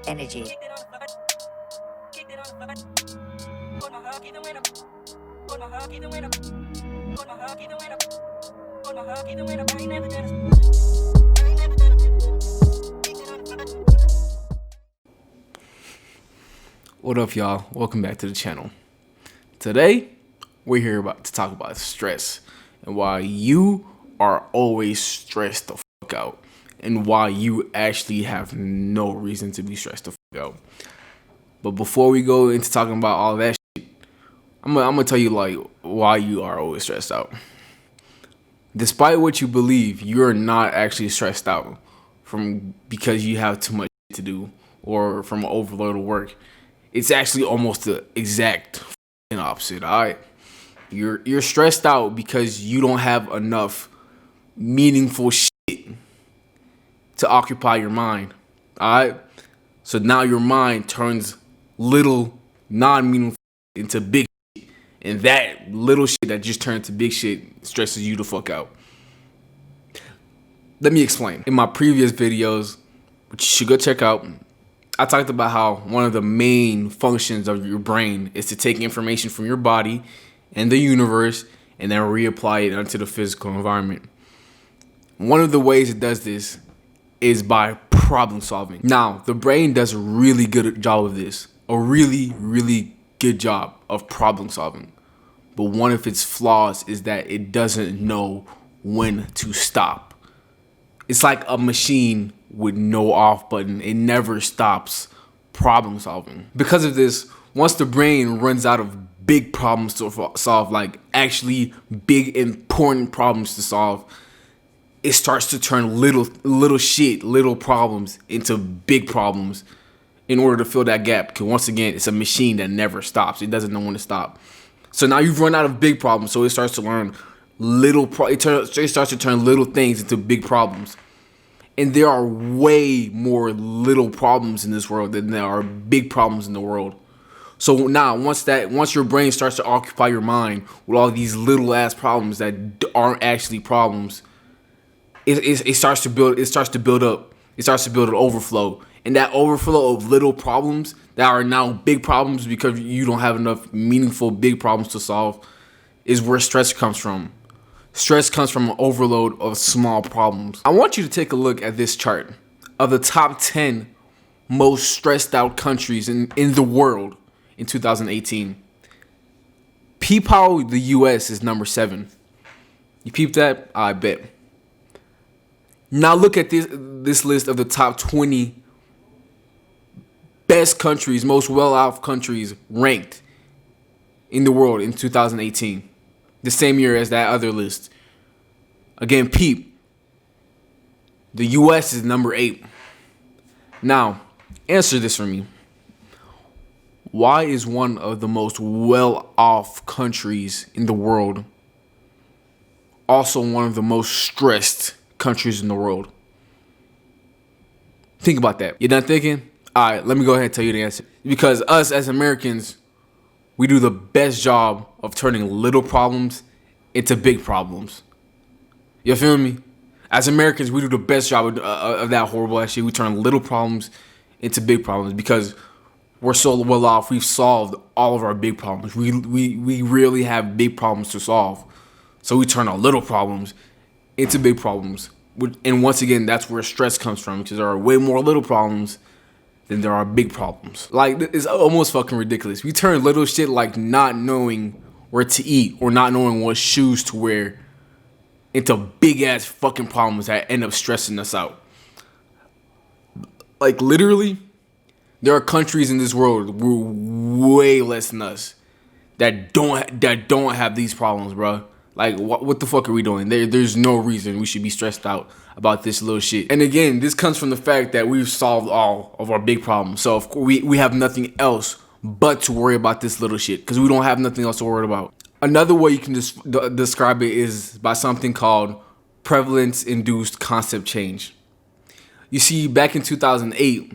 Energy. What up, y'all? Welcome back to the channel. Today, we're here to talk about stress and why you are always stressed the fuck out and why you actually have no reason to be stressed the fuck out. But before we go into talking about all that shit, I'm gonna tell you like why you are always stressed out. Despite what you believe, you're not actually stressed out from because you have too much to do or from an overload of work. It's actually almost the exact opposite. All right, you're stressed out because you don't have enough meaningful shit to occupy your mind. All right, so now your mind turns little non-meaningful into big shit, and that little shit that just turned to big shit stresses you the fuck out. Let me explain. In my previous videos, which you should go check out, I talked about how one of the main functions of your brain is to take information from your body and the universe and then reapply it onto the physical environment. One of the ways it does this is by problem solving. Now, the brain does a really good job of this, a really, really good job of problem solving. But one of its flaws is that it doesn't know when to stop. It's like a machine with no off button. It never stops problem solving. Because of this, once the brain runs out of big problems to solve, like actually big important problems to solve, it starts to turn little problems into big problems in order to fill that gap. Because once again, it's a machine that never stops. It doesn't know when to stop. So now you've run out of big problems, so it starts to learn it starts to turn little things into big problems. And there are way more little problems in this world than there are big problems in the world. So now, once your brain starts to occupy your mind with all these little ass problems that aren't actually problems, it starts to build up. It starts to build an overflow, and that overflow of little problems that are now big problems because you don't have enough meaningful big problems to solve is where stress comes from. Stress comes from an overload of small problems. I want you to take a look at this chart of the top 10 most stressed out countries in the world in 2018. Peep how the US is number 7. You peep that? I bet. Now look at this list of the top 20 best countries, most well-off countries ranked in the world in 2018. The same year as that other list. Again, peep. The US is number 8. Now, answer this for me. Why is one of the most well-off countries in the world also one of the most stressed countries in the world? Think about that. You done thinking? All right, let me go ahead and tell you the answer. Because us as Americans, we do the best job of turning little problems into big problems. You feel me? As Americans, we do the best job of that horrible ass shit. We turn little problems into big problems because we're so well off. We've solved all of our big problems. We rarely have big problems to solve. So we turn our little problems into big problems. And once again, that's where stress comes from because there are way more little problems than there are big problems. Like, it's almost fucking ridiculous. We turn little shit like not knowing where to eat or not knowing what shoes to wear into big ass fucking problems that end up stressing us out. Like, literally, there are countries in this world way less than us that don't have these problems, bro. Like, what the fuck are we doing? There's no reason we should be stressed out about this little shit. And again, this comes from the fact that we've solved all of our big problems. So, of course, we have nothing else but to worry about this little shit because we don't have nothing else to worry about. Another way you can describe it is by something called prevalence induced concept change. You see, back in 2008,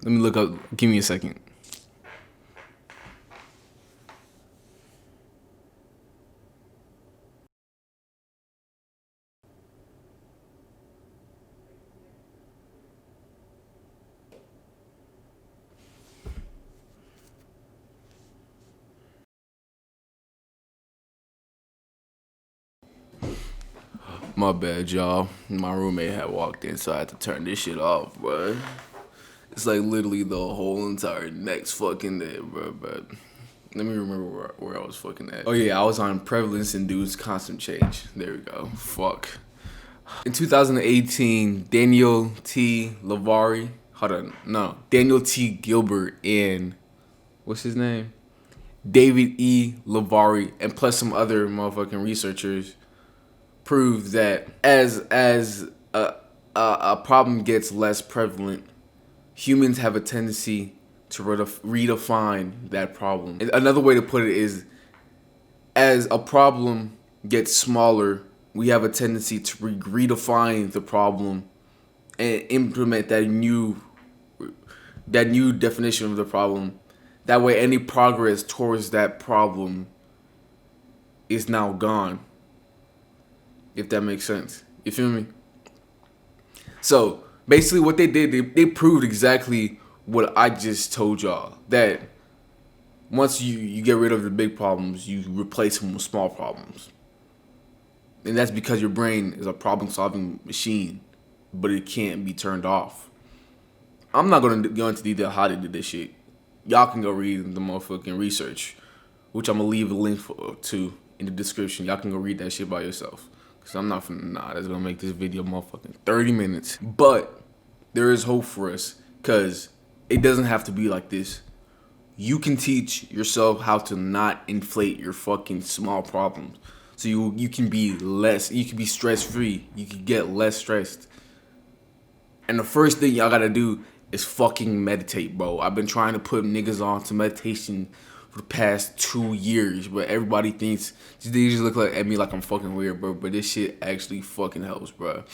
let me look up, give me a second. My bad, y'all. My roommate had walked in, so I had to turn this shit off, bro. It's like literally the whole entire next fucking day, bro. But let me remember where I was fucking at. Oh yeah, I was on Prevalence, induced, constant change. There we go. Fuck. In 2018, Daniel T. Lavari. Hold on. No. Daniel T. Gilbert and what's his name? David E. Lavari, and plus some other motherfucking researchers proved that as a problem gets less prevalent, humans have a tendency to redefine that problem. Another way to put it is, as a problem gets smaller, we have a tendency to redefine the problem and implement that new definition of the problem. That way, any progress towards that problem is now gone. If that makes sense. You feel me? So, basically what they did, they proved exactly what I just told y'all. That once you get rid of the big problems, you replace them with small problems. And that's because your brain is a problem-solving machine, but it can't be turned off. I'm not going to go into detail how they did this shit. Y'all can go read the motherfucking research, which I'm going to leave a link to in the description. Y'all can go read that shit by yourself. Because I'm not finna, that's going to make this video motherfucking 30 minutes. But there is hope for us, because it doesn't have to be like this. You can teach yourself how to not inflate your fucking small problems. So you can be stress-free. You can get less stressed. And the first thing y'all gotta do is fucking meditate, bro. I've been trying to put niggas on to meditation for the past 2 years, but everybody thinks, they just look at me like I'm fucking weird, bro. But this shit actually fucking helps, bro.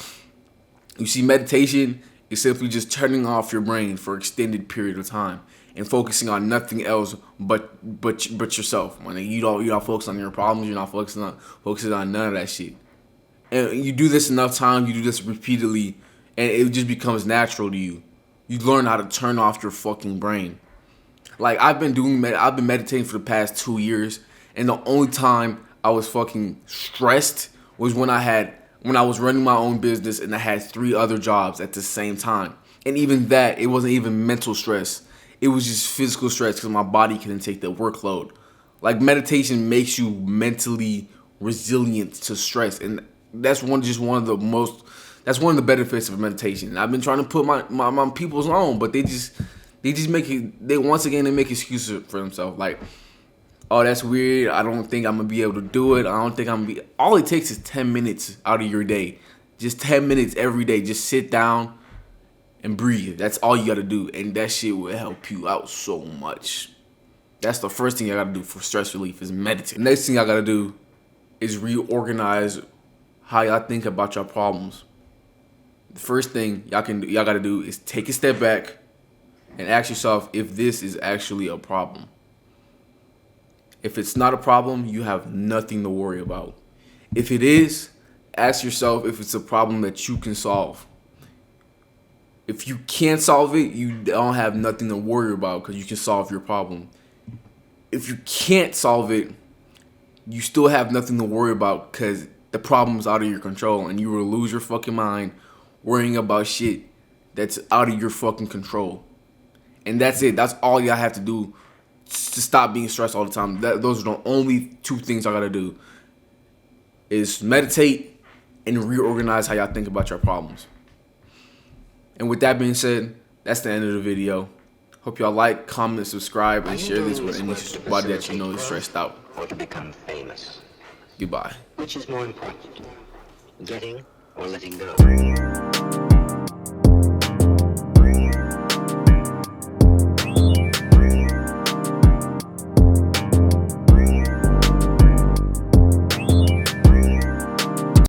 You see, meditation is simply just turning off your brain for an extended period of time and focusing on nothing else but yourself. You're not focused on your problems. You're not focusing on none of that shit. And you do this enough time. You do this repeatedly, and it just becomes natural to you. You learn how to turn off your fucking brain. Like, I've been meditating for the past 2 years, and the only time I was fucking stressed was when I was running my own business and I had 3 other jobs at the same time. And even that, it wasn't even mental stress. It was just physical stress because my body couldn't take the workload. Like, meditation makes you mentally resilient to stress, and that's one of the benefits of meditation. And I've been trying to put my peoples on, but they make excuses for themselves. Like, oh, that's weird. I don't think I'm gonna be able to do it. All it takes is 10 minutes out of your day. Just 10 minutes every day. Just sit down and breathe. That's all you gotta do. And that shit will help you out so much. That's the first thing I gotta do for stress relief, is meditate. The next thing I gotta do is reorganize how y'all think about your problems. The first thing y'all gotta do is take a step back and ask yourself if this is actually a problem. If it's not a problem, you have nothing to worry about. If it is, ask yourself if it's a problem that you can solve. If you can't solve it, you don't have nothing to worry about, because you can solve your problem. If you can't solve it, you still have nothing to worry about, because the problem's out of your control, and you will lose your fucking mind worrying about shit that's out of your fucking control. And that's it. That's all y'all have to do to stop being stressed all the time. Those are the only 2 things I gotta do, is meditate and reorganize how y'all think about your problems. And with that being said, that's the end of the video. Hope y'all like, comment, subscribe, and share this with anybody that you know is stressed out. Or to become famous. Goodbye. Which is more important, getting or letting go?